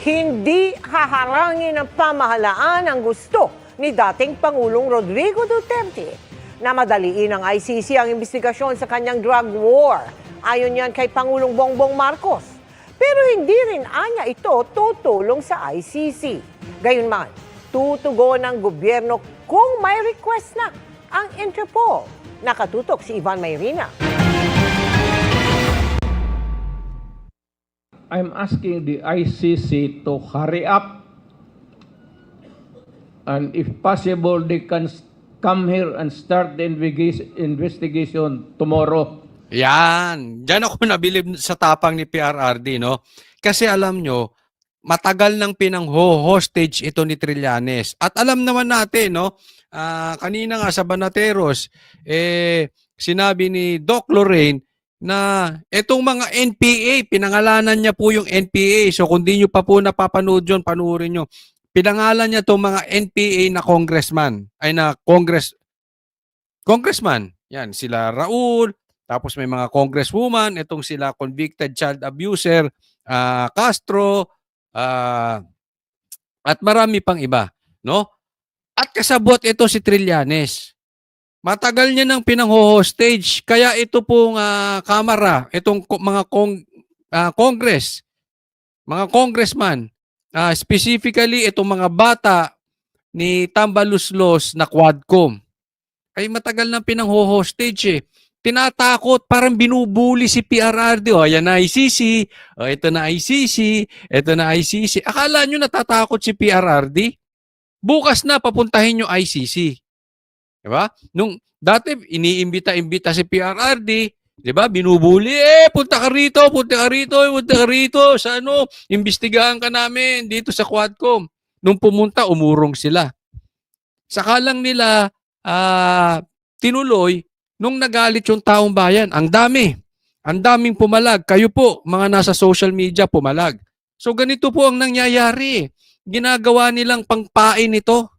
Hindi haharangin ng pamahalaan ang gusto ni dating Pangulong Rodrigo Duterte na madaliin ng ICC ang investigasyon sa kanyang drug war. Ayon yan kay Pangulong Bongbong Marcos. Pero hindi rin anya ito tutulong sa ICC. Gayunman, tutugon ng gobyerno kung may request na ang Interpol. Nakatutok si Ivan Mayrina. I'm asking the ICC to hurry up, and if possible, they can come here and start the investigation tomorrow. Yan. Diyan ako nabilib sa tapang ni PRRD, no? Kasi alam nyo, matagal nang pinang-hostage ito ni Trillanes. At alam naman natin, no? Kanina nga sa Banateros, sinabi ni Doc Lorraine na itong mga NPA, pinangalanan niya po yung NPA. So kung di nyo pa po napapanood yun, panuorin nyo. Pinangalan niya itong mga NPA na congressman, ay na congressman. Yan, sila Raul, tapos may mga congresswoman, itong sila convicted child abuser, Castro, at marami pang iba, no? At kasabot ito si Trillanes. Matagal niya nang pinang-hostage, kaya ito pong kamara, itong mga mga congressman, specifically itong mga bata ni Tambaluslos na Quadcom, ay matagal nang pinang-hostage eh. Tinatakot, parang binubuli si PRRD. O, ayan na ICC. O, ito na ICC. Ito na ICC. Akala nyo natatakot si PRRD? Bukas na papuntahin nyo ICC. Diba? Nung dati, iniimbita-imbita si PRRD, diba? Binubuli, punta ka rito, punta ka rito, punta ka rito. Sa ano, imbestigahan ka namin dito sa Quadcom. Nung pumunta, umurong sila. Saka lang nila tinuloy nung nagalit yung taong bayan. Ang daming pumalag. Kayo po, mga nasa social media, pumalag. So ganito po ang nangyayari. Ginagawa nilang pangpain ito.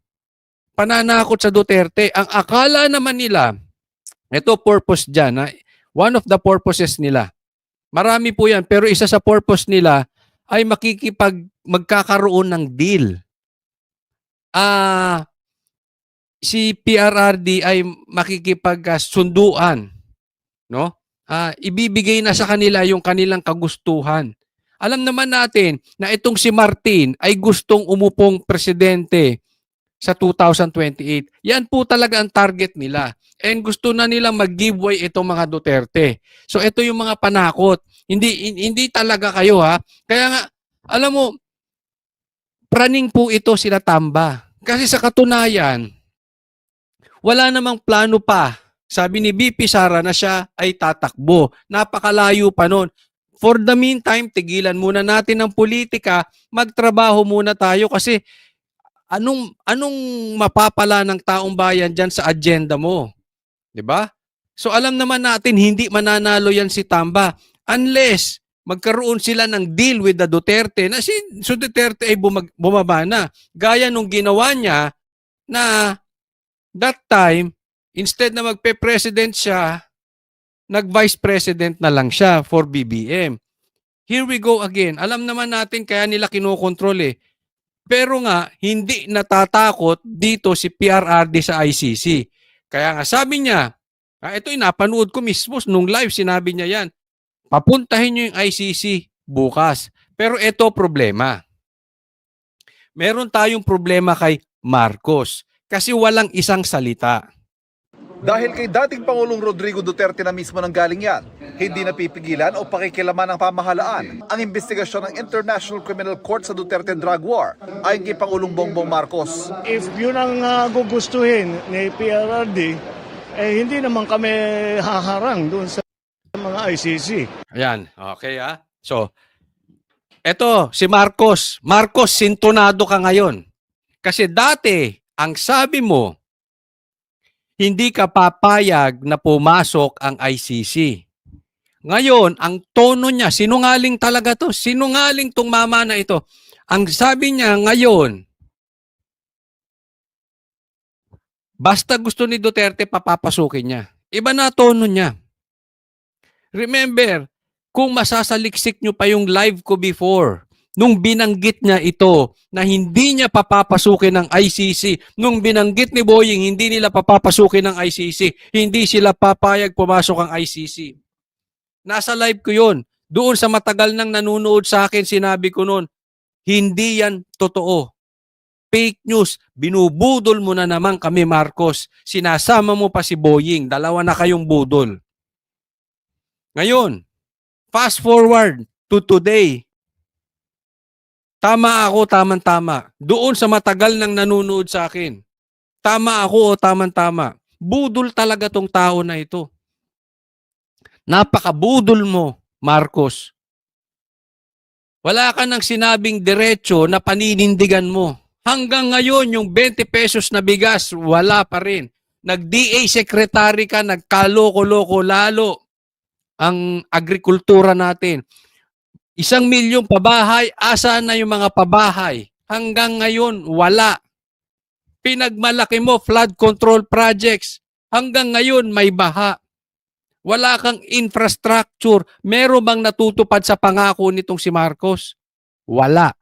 Pananakot sa Duterte. Ang akala naman nila, ito purpose dyan, one of the purposes nila. Marami po yan, pero isa sa purpose nila ay magkakaroon ng deal. Si PRRD ay makikipagsunduan, no? Ibibigay na sa kanila yung kanilang kagustuhan. Alam naman natin na itong si Martin ay gustong umupong presidente sa 2028. Yan po talaga ang target nila. And gusto na nilang mag-giveaway itong mga Duterte. So ito yung mga panakot. Hindi talaga kayo ha. Kaya nga, alam mo, praning po ito sila Tamba. Kasi sa katunayan, wala namang plano pa. Sabi ni BP Sara na siya ay tatakbo. Napakalayo pa nun. For the meantime, tigilan muna natin ang politika, magtrabaho muna tayo kasi anong mapapala ng taong bayan dyan sa agenda mo? 'Di ba? So alam naman natin hindi mananalo yan si Tamba unless magkaroon sila ng deal with the Duterte na si Duterte ay bumaba na. Gaya nung ginawa niya na that time, instead na magpe-president siya, nag-vice president na lang siya for BBM. Here we go again. Alam naman natin kaya nila kinokontrol eh. Pero nga, hindi natatakot dito si PRRD sa ICC. Kaya nga sabi niya, ito'y napanood ko mismo nung live, sinabi niya yan, papuntahin niyo yung ICC bukas. Pero ito problema. Meron tayong problema kay Marcos kasi walang isang salita. Dahil kay dating Pangulong Rodrigo Duterte na mismo nanggaling yan, hindi napipigilan o pakikilaman ng pamahalaan ang investigasyon ng International Criminal Court sa Duterte drug war ayon kay Pangulong Bongbong Marcos. If yun ang gugustuhin ni PRRD, hindi naman kami haharang doon sa mga ICC. Ayan, okay ha. So, eto si Marcos. Marcos, sintonado ka ngayon. Kasi dati, ang sabi mo, hindi ka papayag na pumasok ang ICC. Ngayon, ang tono niya, sinungaling talaga to. Sinungaling tong mama na ito. Ang sabi niya ngayon, basta gusto ni Duterte, papapasukin niya. Iba na tono niya. Remember, kung masasaliksik nyo pa yung live ko before, nung binanggit niya ito na hindi niya papapasukin ng ICC, nung binanggit ni Boying hindi nila papapasukin ng ICC, hindi sila papayag pumasok ang ICC. Nasa live ko yun. Doon sa matagal nang nanunood sa akin, sinabi ko noon, hindi yan totoo. Fake news. Binubudol mo na naman kami, Marcos. Sinasama mo pa si Boying. Dalawa na kayong budol. Ngayon, fast forward to today. Tama ako, tamang-tama. Doon sa matagal nang nanunood sa akin. Tama ako o tamang-tama. Budol talaga tong tao na ito. Napakabudol mo, Marcos. Wala ka nang sinabing diretso na paninindigan mo. Hanggang ngayon, yung 20 pesos na bigas, wala pa rin. Nag-DA secretary ka, nagkaloko-loko lalo ang agrikultura natin. 1,000,000 pabahay, asa na yung mga pabahay? Hanggang ngayon, wala. Pinagmalaki mo, flood control projects. Hanggang ngayon, may baha. Wala kang infrastructure. Meron bang natutupad sa pangako nitong si Marcos? Wala.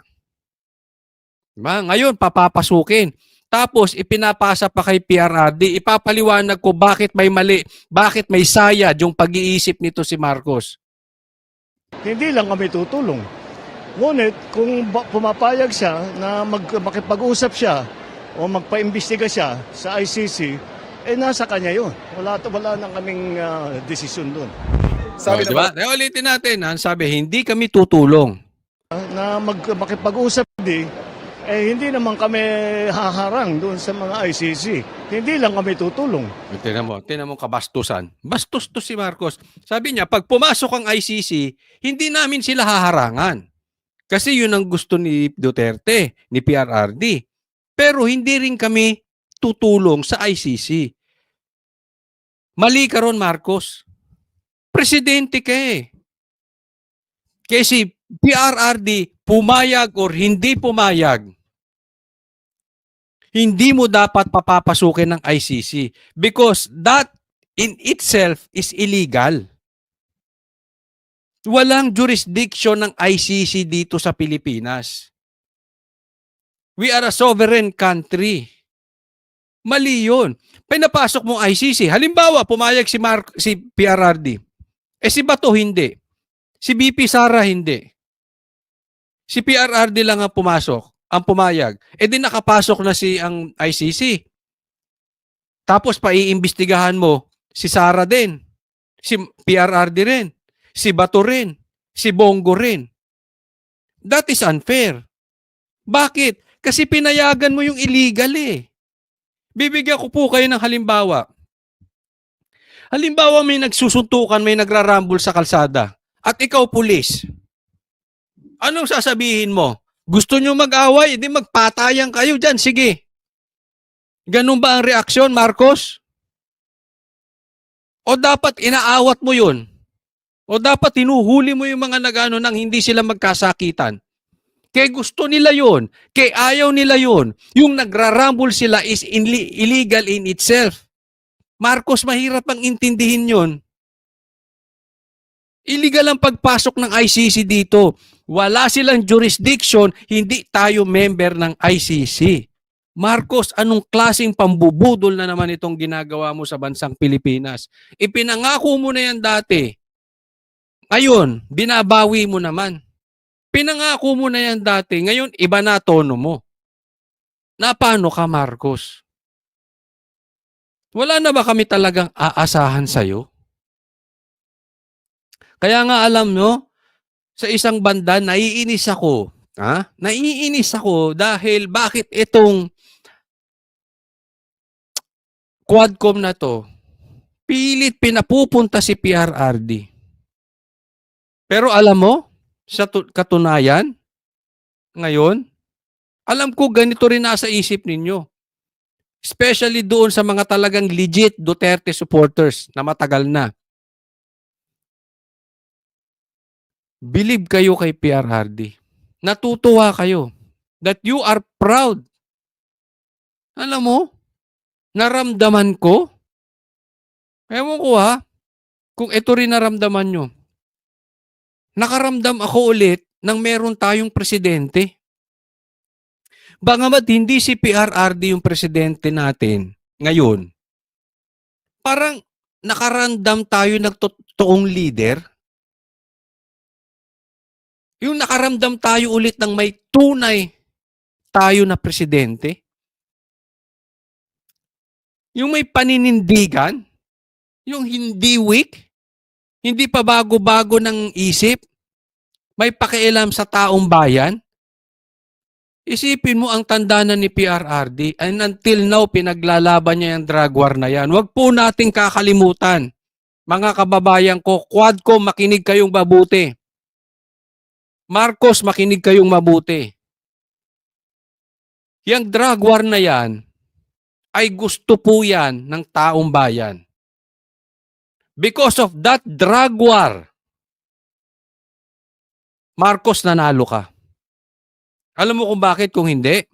Diba? Ngayon, papapasukin. Tapos, ipinapasa pa kay PRRD. Ipapaliwanag ko bakit may mali, bakit may sayad yung pag-iisip nito si Marcos. Hindi lang kami tutulong. Ngunit kung pumapayag siya na makipag-usap siya o magpaimbestiga siya sa ICC, nasa kanya yun. Wala nang kaming desisyon doon. Sabi Diba? Ulitin natin, sabi, hindi kami tutulong. Na makipag-usap hindi naman kami haharang doon sa mga ICC. Hindi lang kami tutulong. Tingnan mo kabastusan. Bastos to si Marcos. Sabi niya, pag pumasok ang ICC, hindi namin sila haharangan. Kasi yun ang gusto ni Duterte, ni PRRD. Pero hindi rin kami tutulong sa ICC. Mali ka ron, Marcos. Presidente ka eh. Kasi PRRD, pumayag or hindi pumayag, hindi mo dapat papapasukin ng ICC because that in itself is illegal. Walang jurisdiction ng ICC dito sa Pilipinas. We are a sovereign country. Mali yun. Pinapasok mo ICC. Halimbawa, pumayag si PRRD. Si Bato hindi. Si BP Sara hindi. Si PRRD lang ang pumayag. Di nakapasok na ang ICC. Tapos paiimbestigahan mo si Sara din, si PRRD rin, si Bato rin, si Bongo rin. That is unfair. Bakit? Kasi pinayagan mo yung illegal eh. Bibigyan ko po kayo ng halimbawa. Halimbawa may nagsusuntukan, may nagrarambol sa kalsada at ikaw pulis. Anong sasabihin mo? Gusto nyo mag-away? Hindi magpatayan kayo dyan. Sige. Ganun ba ang reaksyon, Marcos? O dapat inaawat mo yun? O dapat hinuhuli mo yung mga nagano nang hindi sila magkasakitan? Kaya gusto nila yun. Kaya ayaw nila yun. Yung nagrarambol sila is illegal in itself. Marcos, mahirap ang intindihin yun. Illegal ang pagpasok ng ICC dito. Wala silang jurisdiction, hindi tayo member ng ICC. Marcos, anong klaseng pambubudol na naman itong ginagawa mo sa bansang Pilipinas? Ipinangako mo na yan dati. Ngayon, binabawi mo naman. Pinangako mo na yan dati. Ngayon, iba na tono mo. Na paano ka, Marcos? Wala na ba kami talagang aasahan sa'yo? Kaya nga alam nyo, sa isang banda, naiinis ako. Naiinis ako dahil bakit itong Quadcom na to, pilit pinapupunta si PRRD. Pero alam mo, sa katunayan, ngayon, alam ko ganito rin nasa isip ninyo. Especially doon sa mga talagang legit Duterte supporters na matagal na. Believe kayo kay PRRD. Natutuwa kayo that you are proud. Alam mo, naramdaman ko. Ewan ko kung ito rin naramdaman nyo. Nakaramdam ako ulit nang meron tayong presidente. Bagamat hindi si PRRD yung presidente natin ngayon, parang nakarandam tayo ng totoong leader. Yung nakaramdam tayo ulit ng may tunay tayo na presidente. Yung may paninindigan, yung hindi weak, hindi pa bago-bago ng isip, may pakialam sa taong bayan. Isipin mo ang tanda na ni PRRD and until now pinaglalaban niya yung drug war na yan. Huwag po nating kakalimutan. Mga kababayan ko, Quadcom, makinig kayong mabuti. Marcos, makinig kayong mabuti. Yang drug war na yan ay gusto po yan ng taong bayan. Because of that drug war, Marcos, nanalo ka. Alam mo kung bakit kung hindi?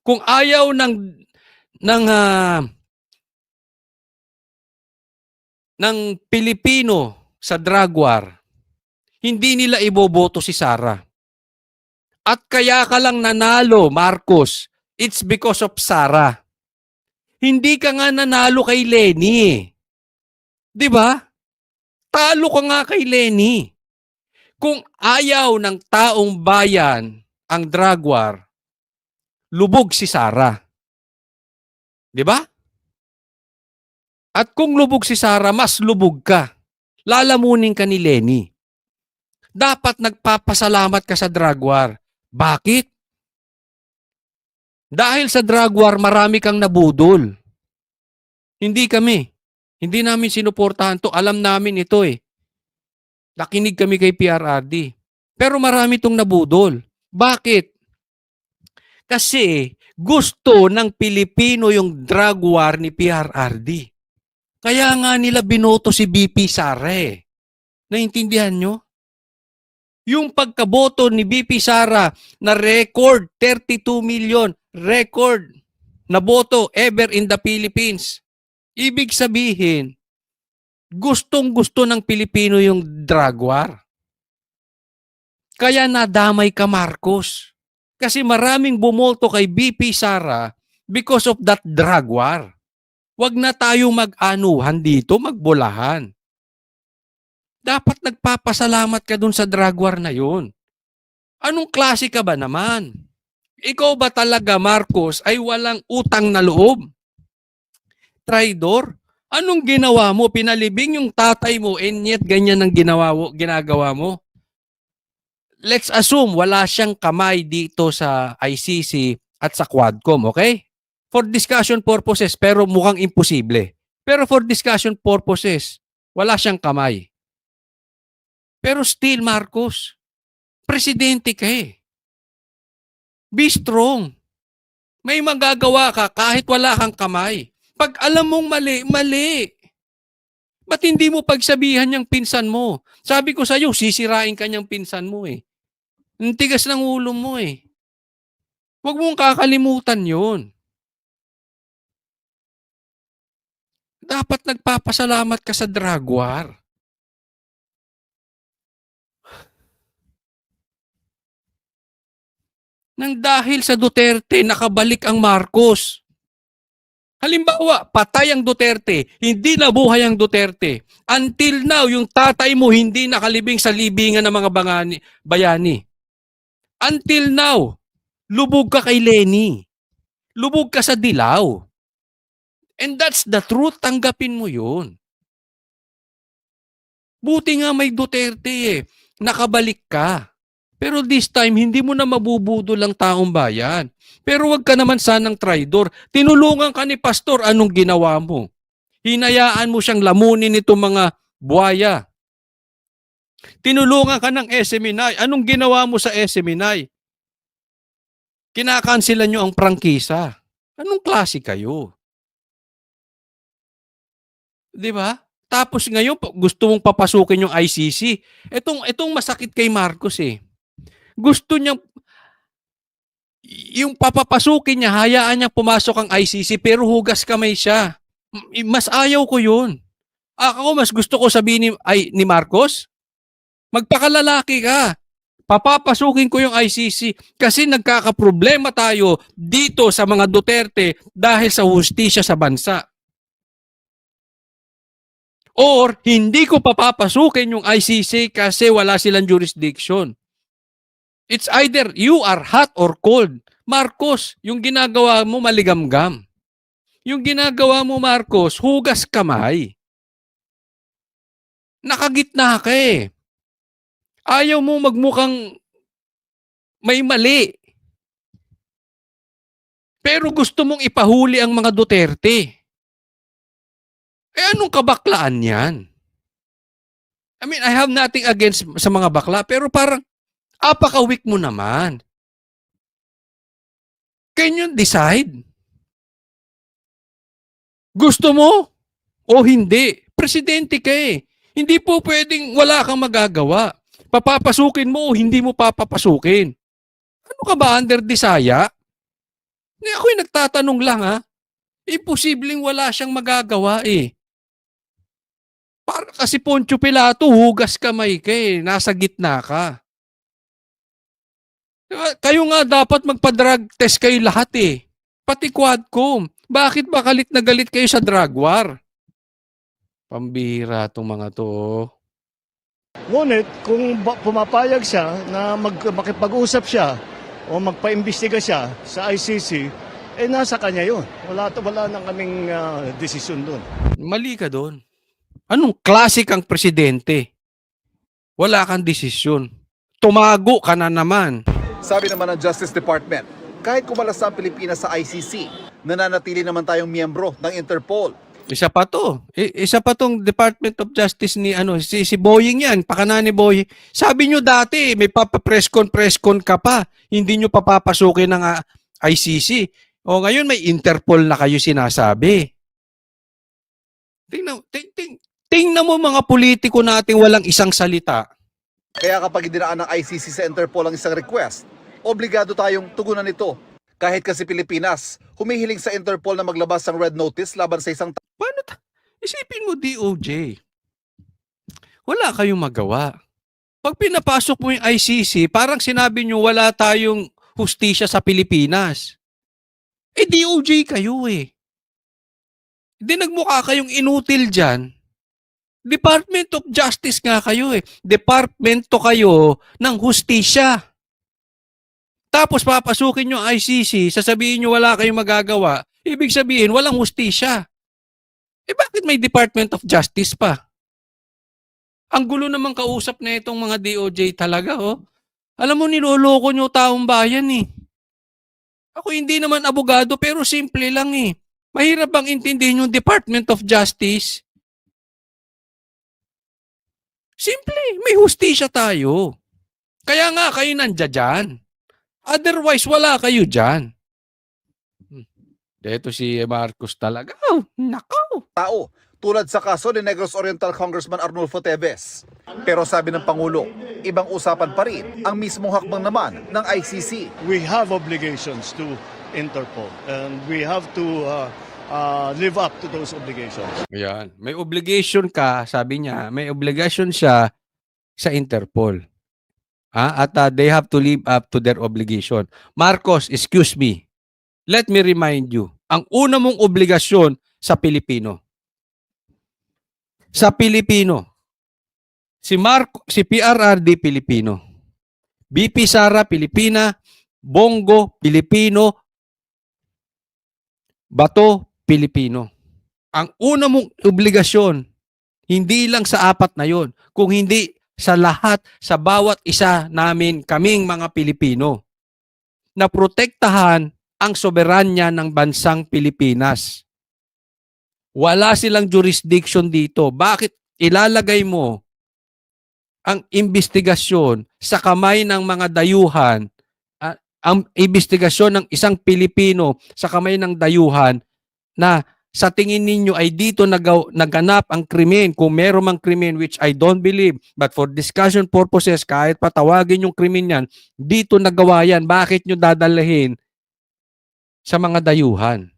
Kung ayaw ng Pilipino sa drug war, hindi nila iboboto si Sara. At kaya ka lang nanalo, Marcos, it's because of Sara. Hindi ka nga nanalo kay Lenny. Di ba? Talo ka nga kay Lenny. Kung ayaw ng taong bayan ang drug war, lubog si Sara. Di ba? At kung lubog si Sara, mas lubog ka. Lalamunin ka ni Lenny. Dapat nagpapasalamat ka sa drug war. Bakit? Dahil sa drug war, marami kang nabudol. Hindi kami. Hindi namin sinuportahan to. Alam namin ito eh. Nakinig kami kay PRRD. Pero marami tong nabudol. Bakit? Kasi gusto ng Pilipino yung drug war ni PRRD. Kaya nga nila binoto si BP Sara eh. Naintindihan nyo? Yung pagkaboto ni BP Sara na record 32 million, record na boto ever in the Philippines. Ibig sabihin, gustong-gusto ng Pilipino yung drug war. Kaya nadamay ka, Marcos. Kasi maraming bumolto kay BP Sara because of that drug war. Huwag na tayo mag-anuhan dito, magbulahan. Dapat nagpapasalamat ka dun sa drug war na yun. Anong klase ka ba naman? Ikaw ba talaga, Marcos, ay walang utang na loob? Traidor? Anong ginawa mo? Pinalibing yung tatay mo and yet ganyan ang ginagawa mo? Let's assume wala siyang kamay dito sa ICC at sa Quadcom, okay? For discussion purposes, pero mukhang imposible. Pero for discussion purposes, wala siyang kamay. Pero still, Marcos, presidente ka eh. Be strong. May magagawa ka kahit wala kang kamay. Pag alam mong mali, mali. Ba't hindi mo pagsabihan yung pinsan mo? Sabi ko sa'yo, sisirain ka niyang pinsan mo eh. Ang tigas ng ulo mo eh. Huwag mong kakalimutan yun. Dapat nagpapasalamat ka sa drug war. Nang dahil sa Duterte, nakabalik ang Marcos. Halimbawa, patay ang Duterte, hindi nabuhay ang Duterte. Until now, yung tatay mo hindi nakalibing sa libingan ng mga bayani. Until now, lubog ka kay Lenny. Lubog ka sa dilaw. And that's the truth, tanggapin mo yun. Buti nga may Duterte eh, nakabalik ka. Pero this time, hindi mo na mabubudol ang taong bayan. Pero wag ka naman sanang traidor. Tinulungan ka ni Pastor, anong ginawa mo? Hinayaan mo siyang lamunin nitong mga buhaya. Tinulungan ka ng SMNI. Anong ginawa mo sa SMNI? Kinakansilan nyo ang prangkisa. Anong klase kayo? Di ba? Tapos ngayon, gusto mong papasukin yung ICC. Itong masakit kay Marcos eh. Gusto niyang, yung papapasukin niya, hayaan niya pumasok ang ICC, pero hugas kamay siya. Mas ayaw ko yun. Ako, mas gusto ko sabihin ni Marcos, magpakalalaki ka. Papapasukin ko yung ICC kasi nagkakaproblema tayo dito sa mga Duterte dahil sa hustisya sa bansa. Or hindi ko papapasukin yung ICC kasi wala silang jurisdiction. It's either you are hot or cold. Marcos, yung ginagawa mo maligamgam. Yung ginagawa mo, Marcos, hugas kamay. Nakagitna ka eh. Ayaw mo magmukhang may mali. Pero gusto mong ipahuli ang mga Duterte. Eh anong kabaklaan yan? I mean, I have nothing against sa mga bakla, pero parang apaka-weak mo naman. Can you decide? Gusto mo o hindi? Presidente ka eh. Hindi po pwedeng wala kang magagawa. Papapasukin mo o hindi mo papapasukin. Ano ka ba, under desaya? Ako'y nagtatanong lang ha. Imposibleng wala siyang magagawa eh. Para kasi Poncio Pilato, hugas kamay ka eh. Nasa gitna ka. Kayo nga dapat magpa-drug test kayo lahat eh. Pati Quadcom. Bakit ba galit na galit kayo sa drug war? Pambihira tong mga to. Ngunit kung pumapayag siya na makipag-usap siya o magpaimbestiga siya sa ICC, eh nasa kanya yun. Wala nang kaming desisyon doon. Mali ka doon. Anong klase kang presidente? Wala kang desisyon. Tumago ka na naman. Sabi naman ng Justice Department, kahit kumalas ang Pilipinas sa ICC, nananatili naman tayong miyembro ng Interpol. Isa pa to. Isa pa tong Department of Justice ni si Boying yan, pakana ni Boying. Sabi nyo dati, may press con ka pa. Hindi nyo papapasukin ng ICC. O ngayon may Interpol na kayo sinasabi. Tingnan mo mga politiko nating walang isang salita. Kaya kapag dinaan ng ICC sa Interpol ang isang request, obligado tayong tugunan ito. Kahit kasi Pilipinas, humihiling sa Interpol na maglabas ng red notice laban sa isang Paano isipin mo DOJ? Wala kayong magawa. Pag pinapasok mo yung ICC, parang sinabi nyo wala tayong hustisya sa Pilipinas. Eh DOJ kayo eh. Hindi nagmukha kayong inutil dyan. Department of Justice nga kayo eh. Departmento kayo ng hustisya. Tapos papasukin nyo ICC, sasabihin nyo wala kayong magagawa, ibig sabihin walang hustisya. Eh bakit may Department of Justice pa? Ang gulo naman kausap na itong mga DOJ talaga, oh. Alam mo, niloloko nyo taong bayan eh. Ako hindi naman abogado pero simple lang eh. Mahirap bang intindihin yung Department of Justice? Simple, may hustisya tayo. Kaya nga kayo nandiyan dyan. Otherwise, wala kayo dyan. Ito si Marcos talaga. Oh, nakaw. tao, tulad sa kaso ni Negros Oriental Congressman Arnulfo Teves. Pero sabi ng Pangulo, ibang usapan pa rin ang mismong hakbang naman ng ICC. We have obligations to Interpol and we have to live up to those obligations. Ayan. May obligation ka, sabi niya, may obligation siya sa Interpol. At they have to live up to their obligation. Marcos, excuse me. Let me remind you, ang una mong obligasyon sa Pilipino. Sa Pilipino. Si PRRD Pilipino. BP Sara Pilipina, Bongo Pilipino, Bato Pilipino. Ang una mong obligasyon, hindi lang sa apat na yon, kung hindi sa lahat, sa bawat isa namin, kaming mga Pilipino, na protektahan ang soberanya ng bansang Pilipinas. Wala silang jurisdiction dito. Bakit ilalagay mo ang investigasyon sa kamay ng mga dayuhan, ang investigasyon ng isang Pilipino sa kamay ng dayuhan na sa tingin ninyo ay dito naganap ang krimen, kung meron mang krimen, which I don't believe, but for discussion purposes, kahit patawagin yung krimen yan, dito nagawa yan, bakit nyo dadalhin sa mga dayuhan?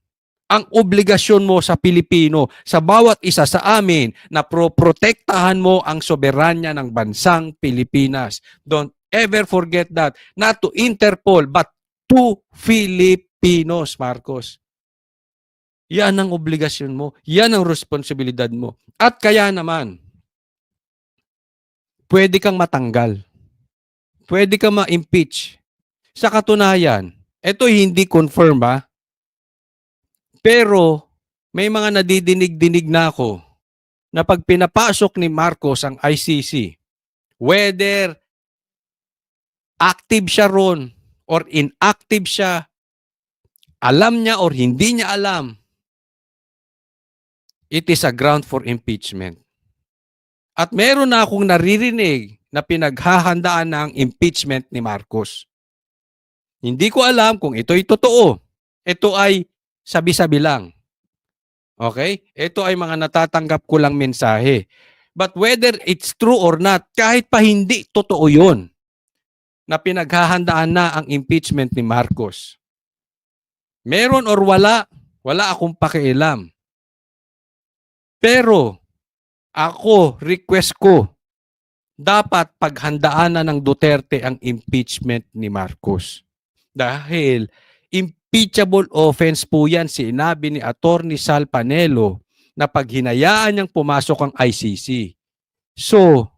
Ang obligasyon mo sa Pilipino, sa bawat isa sa amin, na protektahan mo ang soberanya ng bansang Pilipinas. Don't ever forget that. Not to Interpol, but to Filipinos, Marcos. Yan ang obligasyon mo. Yan ang responsibilidad mo. At kaya naman, pwede kang matanggal. Pwede kang ma-impeach. Sa katunayan, ito hindi confirm ha, pero may mga nadidinig-dinig na ako na pag pinapasok ni Marcos ang ICC, whether active siya ron or inactive siya, alam niya or hindi niya alam, it is a ground for impeachment. At meron na akong naririnig na pinaghahandaan ng impeachment ni Marcos. Hindi ko alam kung ito'y totoo. Ito ay sabi-sabi lang. Okay? Ito ay mga natatanggap ko lang mensahe. But whether it's true or not, kahit pa hindi totoo yun, na pinaghahandaan na ang impeachment ni Marcos. Meron or wala, wala akong pakialam. Pero, ako, request ko, dapat paghandaan na ng Duterte ang impeachment ni Marcos. Dahil impeachable offense po yan, sinabi ni Attorney Sal Panelo na pag hinayaan niyang pumasok ang ICC. So,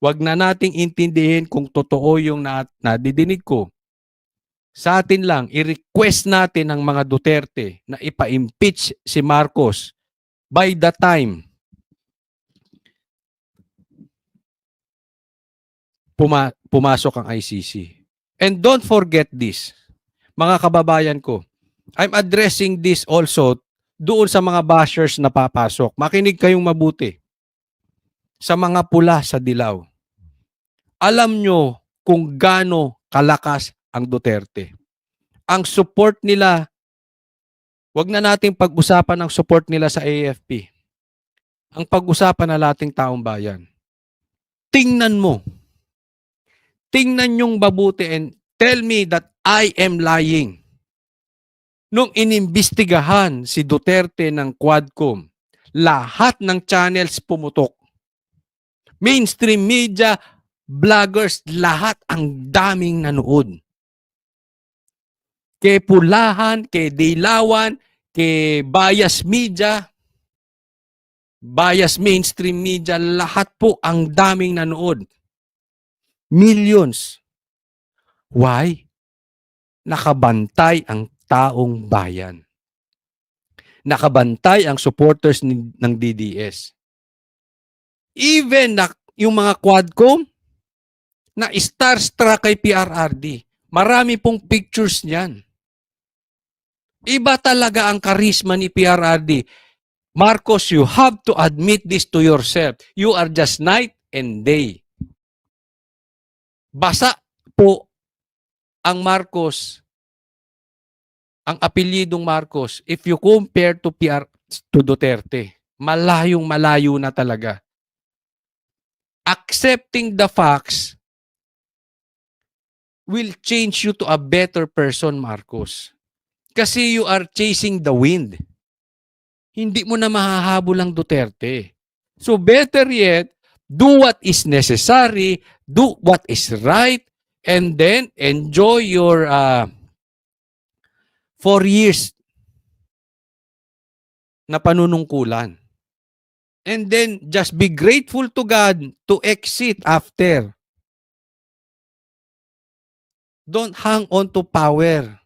wag na nating intindihin kung totoo yung nadidinig ko. Sa atin lang, i-request natin ang mga Duterte na ipa-impeach si Marcos by the time pumasok ang ICC. And don't forget this, mga kababayan ko. I'm addressing this also doon sa mga bashers na papasok. Makinig kayong mabuti. Sa mga pula sa dilaw. Alam nyo kung gaano kalakas ang Duterte. Ang support nila, wag na nating pag-usapan ang support nila sa AFP. Ang pag-usapan na lating taong bayan. Tingnan mo. Tingnan yung mabuti and tell me that I am lying. Nung inimbestigahan si Duterte ng Quadcom, lahat ng channels pumutok. Mainstream media, vloggers, lahat ang daming nanood. Kay Pulahan, kay Dilawan, kay bias media, bias mainstream media, lahat po ang daming nanood. Millions. Why? Nakabantay ang taong bayan. Nakabantay ang supporters ng DDS. Even yung mga Quadcom na starstruck kay PRRD. Marami pong pictures niyan. Iba talaga ang karisma ni PRRD. Marcos, you have to admit this to yourself. You are just night and day. Basa po ang Marcos, ang apelyidong Marcos, if you compare to Duterte, malayo na talaga. Accepting the facts will change you to a better person, Marcos. Kasi you are chasing the wind. Hindi mo na mahahabol ang Duterte. So better yet, do what is necessary, do what is right, and then enjoy your 4 years na panunungkulan. And then just be grateful to God to exit after. Don't hang on to power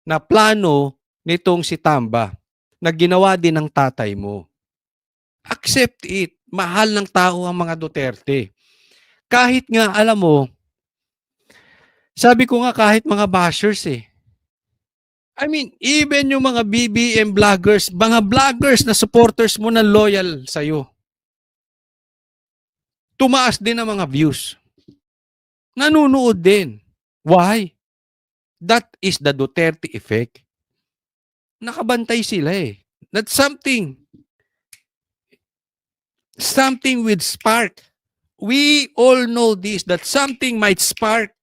na plano nitong si Tamba na ginawa din ng tatay mo. Accept it. Mahal ng tao ang mga Duterte. Kahit nga, alam mo, sabi ko nga kahit mga bashers I mean, even yung mga BBM vloggers, mga vloggers na supporters mo na loyal sa'yo. Tumaas din ang mga views. Nanunood din. Why? That is the Duterte effect. Nakabantay sila That's something. Something with spark. We all know this, that something might spark.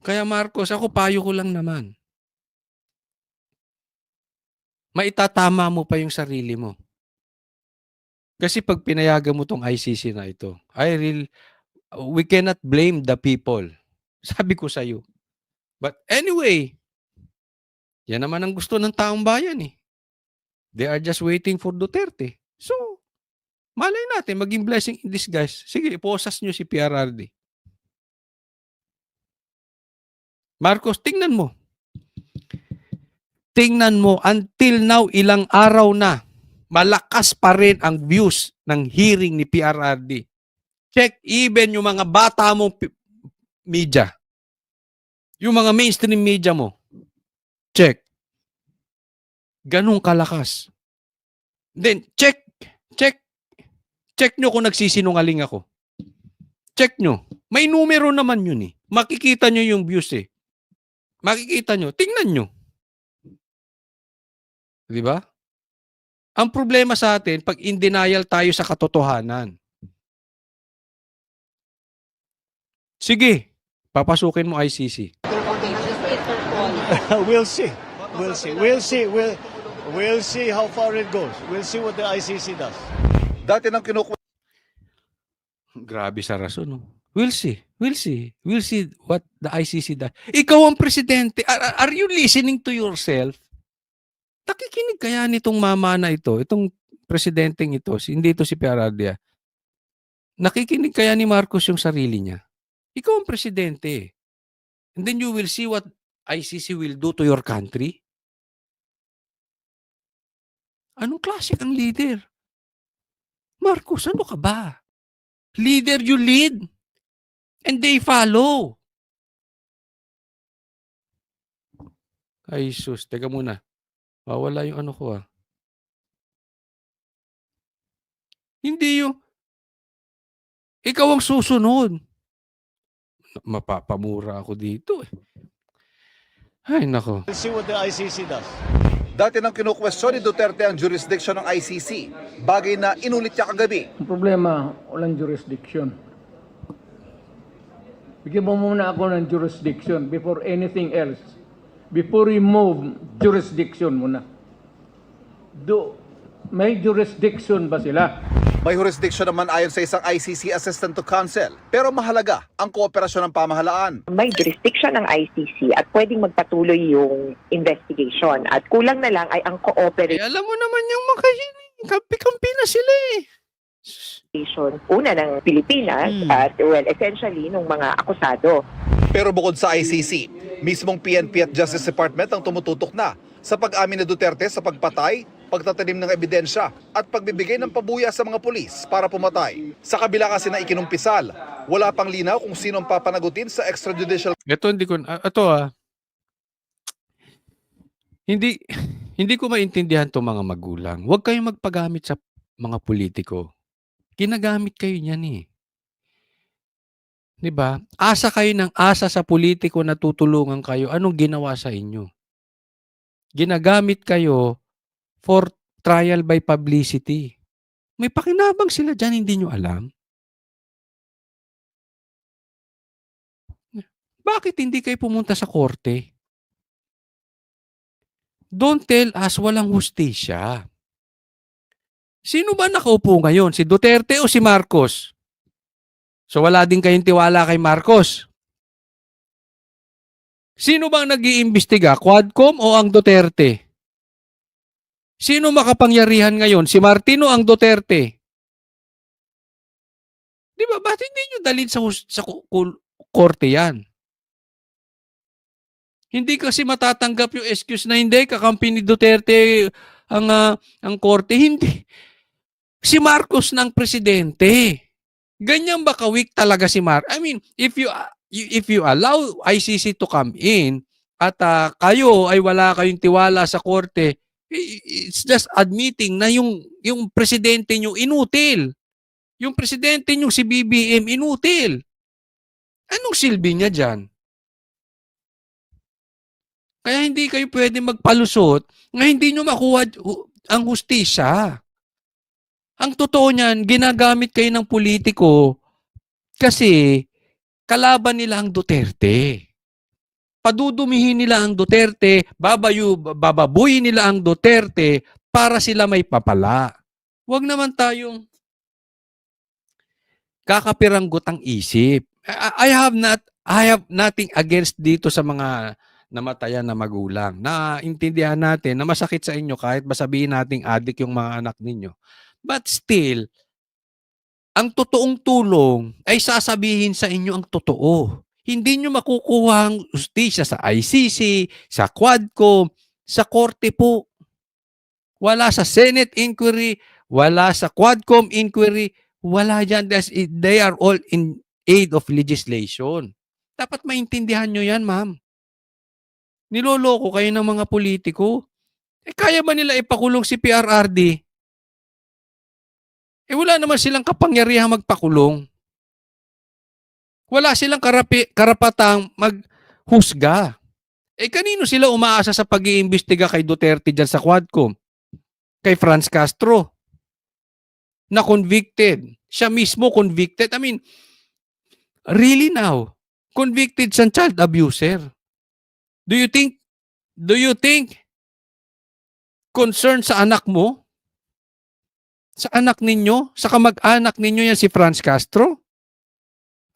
Kaya Marcos, ako payo ko lang naman. Maitatama mo pa yung sarili mo. Kasi pag pinayagan mo tong ICC na ito, we cannot blame the people. Sabi ko sa iyo. But anyway, yan naman ang gusto ng taong bayan eh. They are just waiting for Duterte. So, malay natin, maging blessing in disguise. Sige, iposas nyo si PRRD. Marcos, tingnan mo. Tingnan mo, until now, ilang araw na, malakas pa rin ang views ng hearing ni PRRD. Check even yung mga bata mo media. Yung mga mainstream media mo. Check. Ganun kalakas. Then, check nyo kung nagsisinungaling ako. Check nyo. May numero naman yun eh. Makikita nyo yung views eh. Makikita nyo. Tingnan nyo. Di ba? Ang problema sa atin, pag in denial tayo sa katotohanan. Sige, papasukin mo ICC. We'll see. We'll see how far it goes. We'll see what the ICC does. Dati nang kinukwestiyon Grabe sa rason, no? We'll see. We'll see what the ICC does. Ikaw ang presidente. Are you listening to yourself? Nakikinig kaya nitong mama na ito, itong presidenteng ito, hindi ito si PRRD. Nakikinig kaya ni Marcos yung sarili niya? Ikaw ang presidente. And then you will see what ICC will do to your country. Anong klase kang leader? Marcos, ano ka ba? Leader, you lead. And they follow. Ay, sus. Teka muna. Wala yung ano ko ah. Hindi yung ikaw ang susunod. Mapapamura ako dito eh. Ay, nako. We'll see what the ICC does. Dati nang kinukwestiyon ni Duterte ang jurisdiction ng ICC, bagay na inulit niya kagabi. Ang problema, walang jurisdiction. Bigyan mo muna ako ng jurisdiction before anything else. Before you move, jurisdiction muna. May jurisdiction ba sila? May jurisdiction naman ayon sa isang ICC Assistant to Counsel, pero mahalaga ang kooperasyon ng pamahalaan. May jurisdiction ng ICC at pwedeng magpatuloy yung investigation. At kulang na lang ay ang cooperation Alam mo naman yung kampi-kampi na sila eh. una ng Pilipinas at essentially ng mga akusado. Pero bukod sa ICC, mismong PNP at Justice Department ang tumututok na sa pag-amin ni Duterte sa pagpatay, pagtatanim ng ebidensya at pagbibigay ng pabuya sa mga pulis para pumatay. Sa kabila kasi na ikinumpisal, wala pang linaw kung sino ang papanagutin sa extrajudicial Hindi ko maintindihan 'tong mga magulang. Huwag kayong magpagamit sa mga politiko. Ginagamit kayo niyan eh. 'Di ba? Asa kayo ng asa sa politiko na tutulungan kayo. Anong ginawa sa inyo? Ginagamit kayo for trial by publicity. May pakinabang sila dyan, hindi nyo alam. Bakit hindi kayo pumunta sa korte? Don't tell us walang hustisya. Sino ba nakaupo ngayon? Si Duterte o si Marcos? So wala din kayong tiwala kay Marcos? Sino bang nag-iimbestiga? Quadcom o ang Duterte? Sino makapangyarihan ngayon? Si Martin o ang Duterte? Di ba? Ba't hindi nyo dalhin sa korte yan? Hindi kasi matatanggap yung excuse na hindi, kakampi ni Duterte ang korte. Hindi. Si Marcos ng presidente. Ganyan ba ka-weak talaga si Marcos? I mean, if you allow ICC to come in at kayo ay wala kayong tiwala sa korte, it's just admitting na yung presidente nyo inutil. Yung presidente nyo si BBM inutil. Anong silbi niya dyan? Kaya hindi kayo pwede magpalusot na hindi nyo makuha ang hustisya. Ang totoo niyan, ginagamit kayo ng politiko kasi kalaban nila ang Duterte. Padudumihin nila ang Duterte, bababuyin nila ang Duterte para sila may papala. Huwag naman tayong kakapiranggot ang isip. I have nothing against dito sa mga namatayan na magulang. Naintindihan natin na masakit sa inyo kahit sabihin nating adik yung mga anak ninyo. But still, ang totoong tulong ay sasabihin sa inyo ang totoo. Hindi nyo makukuha ang justisya sa ICC, sa Quadcom, sa korte po. Wala sa Senate inquiry, wala sa Quadcom inquiry, wala dyan. They are all in aid of legislation. Dapat maintindihan nyo yan, ma'am. Niloloko kayo ng mga politiko. Kaya ba nila ipakulong si PRRD? Wala naman silang kapangyarihang magpakulong. Wala silang karapatang maghusga. Kanino sila umaasa sa pag-iimbestiga kay Duterte dyan sa Quadcom? Kay Franz Castro? Na convicted. Siya mismo convicted. I mean, really now? Convicted siyang child abuser. Do you think concern sa anak mo? Sa anak ninyo? Sa kamag-anak ninyo yan si Franz Castro?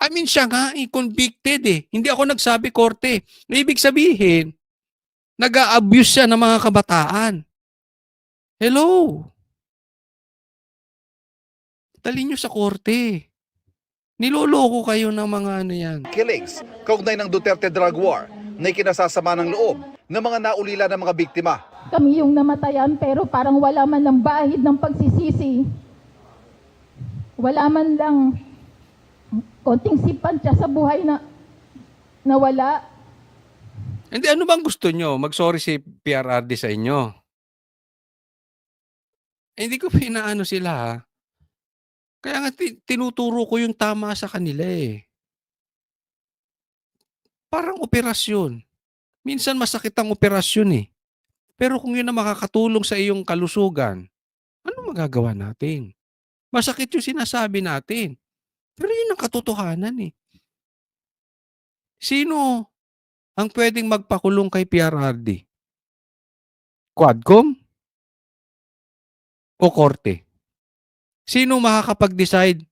I mean, siya nga convicted eh. Hindi ako nagsabi korte. Ibig sabihin, nag-a-abuse siya ng mga kabataan. Hello? Dali nyo sa korte. Niloloko kayo ng mga ano yan. Killings, kaugnay ng Duterte drug war na ikinasasama ng loob ng mga naulila ng mga biktima. Kami yung namatayan pero parang wala man ng bahid ng pagsisisi. Wala man lang konting sipansya sa buhay na nawala. Hindi, ano bang gusto nyo? Mag-sorry si PRRD sa inyo. Hindi ko pinaano sila ha. Kaya nga tinuturo ko yung tama sa kanila eh. Parang operasyon. Minsan masakit ang operasyon eh. Pero kung yun na makakatulong sa iyong kalusugan, ano magagawa natin? Masakit yung sinasabi natin. Pero yun ang katotohanan eh. Sino ang pwedeng magpakulong kay PRRD? Quadcom? O korte? Sino makakapag-decide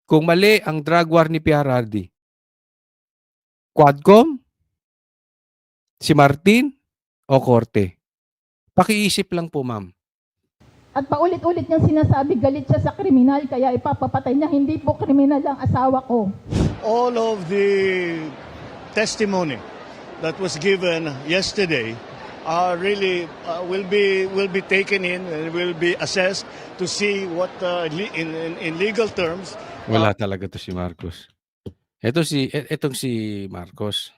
kung mali ang drug war ni PRRD? Quadcom? Si Martin? O korte? Pakiisip lang po, ma'am. At paulit-ulit niyang sinasabi galit siya sa kriminal kaya ipapapatay niya. Hindi po kriminal ang asawa ko. All of the testimony that was given yesterday really will be taken in and will be assessed to see what in legal terms. Wala talaga to si Marcos. Etong si Marcos.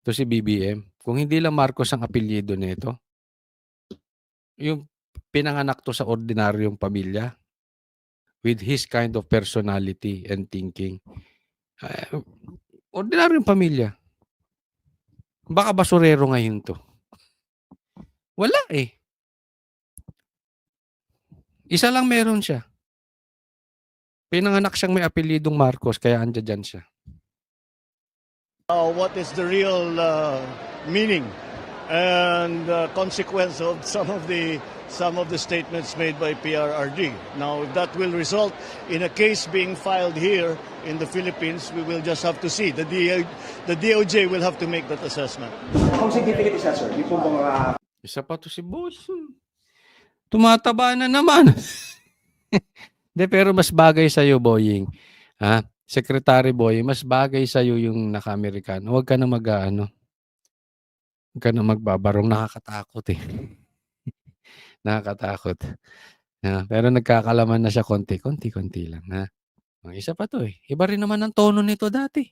Ito si BBM. Kung hindi lang Marcos ang apelyido nito, yung pinanganak to sa ordinaryong pamilya with his kind of personality and thinking. Ordinaryong pamilya. Baka basurero ngayon to. Wala eh. Isa lang meron siya. Pinanganak siyang may apelyidong Marcos kaya andyan dyan siya. What is the real meaning and consequence of some of the statements made by PRRD. Now, if that will result in a case being filed here in the Philippines, we will just have to see. The DOJ will have to make that assessment. Kung significant isa, sir, yung pong mga... Isa pa to si boss. Tumataba na naman. De, pero mas bagay sa'yo, Boying. Ha? Secretary Boying, mas bagay sa'yo yung naka-Amerikano. Huwag ka na Huwag ka na magbabarong. Nakakatakot eh. Nakakatakot. Pero nagkakalaman na siya konti lang. Ha? Ang isa pa to eh. Iba rin naman ang tono nito dati.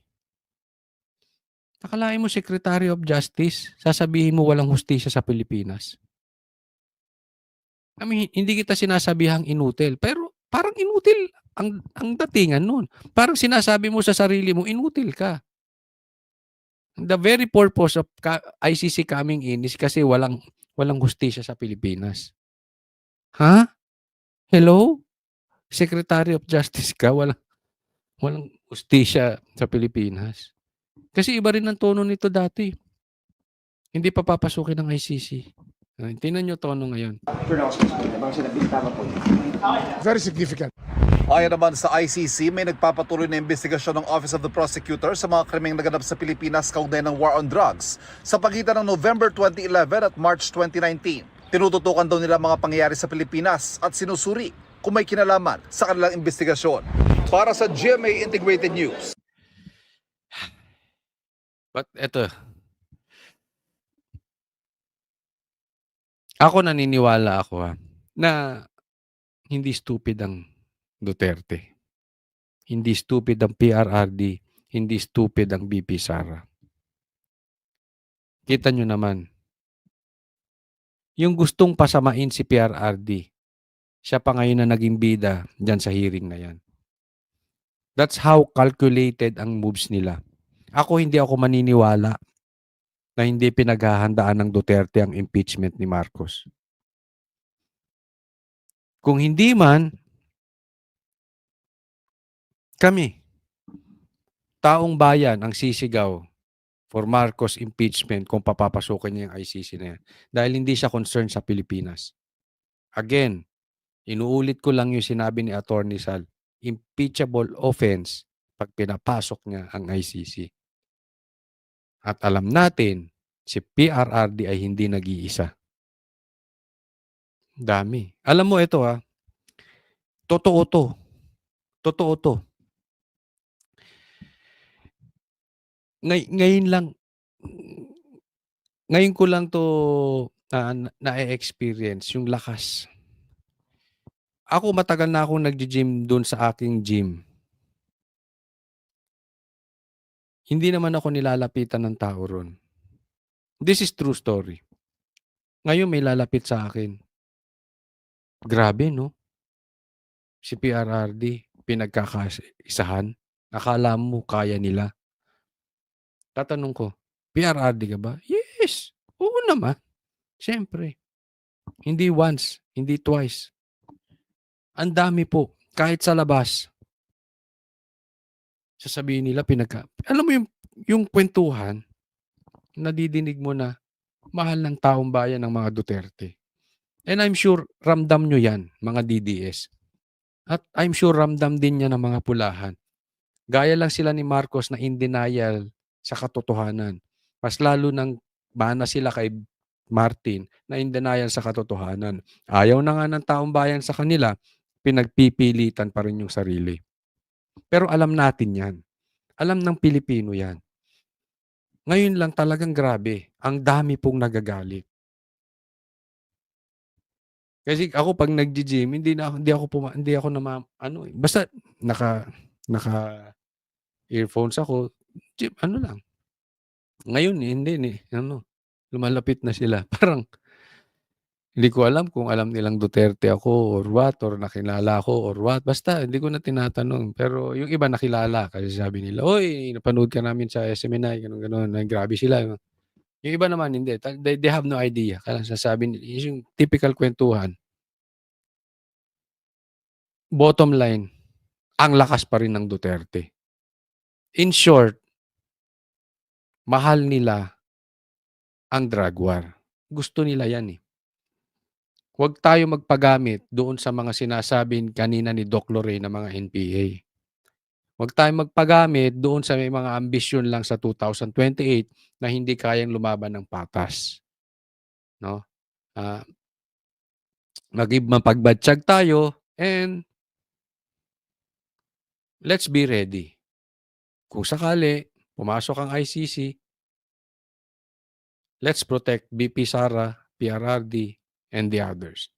Akalain mo Secretary of Justice, sasabihin mo walang hustisya sa Pilipinas. I mean, hindi kita sinasabihang inutil, pero parang inutil ang datingan nun. Parang sinasabi mo sa sarili mo, inutil ka. The very purpose of ICC coming in is kasi walang hustisya sa Pilipinas. Ha? Hello? Secretary of Justice ka, walang hustisya sa Pilipinas. Kasi iba rin ang tono nito dati. Hindi pa papasukin ng ICC. Tingnan nyo tono ngayon. pronouncements po, bang sinabi tama po. Very significant. Ayon naman sa ICC, may nagpapatuloy na investigasyon ng Office of the Prosecutor sa mga krimeng naganap sa Pilipinas kaugnay ng war on drugs sa pagitan ng November 2011 at March 2019. Tinututukan daw nila mga pangyayari sa Pilipinas at sinusuri kung may kinalaman sa kanilang investigasyon. Para sa GMA Integrated News. But eto, ako naniniwala ako na hindi stupid ang Duterte. Hindi stupid ang PRRD. Hindi stupid ang BP Sara. Kita nyo naman, yung gustong pasamain si PRRD, siya pa ngayon na naging bida dyan sa hearing na yan. That's how calculated ang moves nila. Hindi ako maniniwala na hindi pinaghahandaan ng Duterte ang impeachment ni Marcos. Kung hindi man, kami, taong bayan ang sisigaw for Marcos impeachment kung papapasukin niya yung ICC na yan. Dahil hindi siya concerned sa Pilipinas. Again, inuulit ko lang yung sinabi ni Attorney Sal, impeachable offense pag pinapasok niya ang ICC. At alam natin, si PRRD ay hindi nag-iisa. Dami. Alam mo ito totoo to. Totoo to. Ngayon ko lang to na-experience yung lakas. Ako matagal na akong nag-gym doon sa aking gym. Hindi naman ako nilalapitan ng tao ron. This is true story. Ngayon may lalapit sa akin. Grabe, no? Si PRRD, pinagkakaisahan. Akala mo kaya nila. Tatanong ko, PRRD ka ba? Yes. Oo naman. Siyempre. Hindi once, hindi twice. Ang dami po. Kahit sa labas. Sasabihin nila alam mo yung kwentuhan, nadidinig mo na mahal ng taong bayan ng mga Duterte. And I'm sure ramdam nyo yan, mga DDS. At I'm sure ramdam din niya ng mga pulahan. Gaya lang sila ni Marcos na in denial sa katotohanan. Mas lalo nang bana sila kay Martin na in denial sa katotohanan. Ayaw na nga ng taong bayan sa kanila, pinagpipilitan pa rin yung sarili. Pero alam natin yan. Alam ng Pilipino yan. Ngayon lang talagang grabe. Ang dami pong nagagalit. Kasi ako pag nag-gym, hindi ako basta naka earphones ako, gym, lang. Ngayon hindi lumalapit na sila. Parang hindi ko alam kung alam nilang Duterte ako or what, or nakilala ako or what. Basta hindi ko na tinatanong. Pero yung iba nakilala kasi sabi nila, "Oy, napanood ka namin sa SMNI," ganun. Grabe sila. Yung iba naman hindi. They have no idea. Kaya sasabi nila, yung typical kwentuhan. Bottom line, ang lakas pa rin ng Duterte. In short, mahal nila ang drug war. Gusto nila yan. Huwag tayo magpagamit doon sa mga sinasabi kanina ni Doc Lorraine na mga NPA. Huwag tayo magpagamit doon sa may mga ambisyon lang sa 2028 na hindi kayang lumaban ng patas. No? Mapagbatsyag tayo and let's be ready. Kung sakali, pumasok ang ICC, let's protect BP Sara, PRRD, and the others.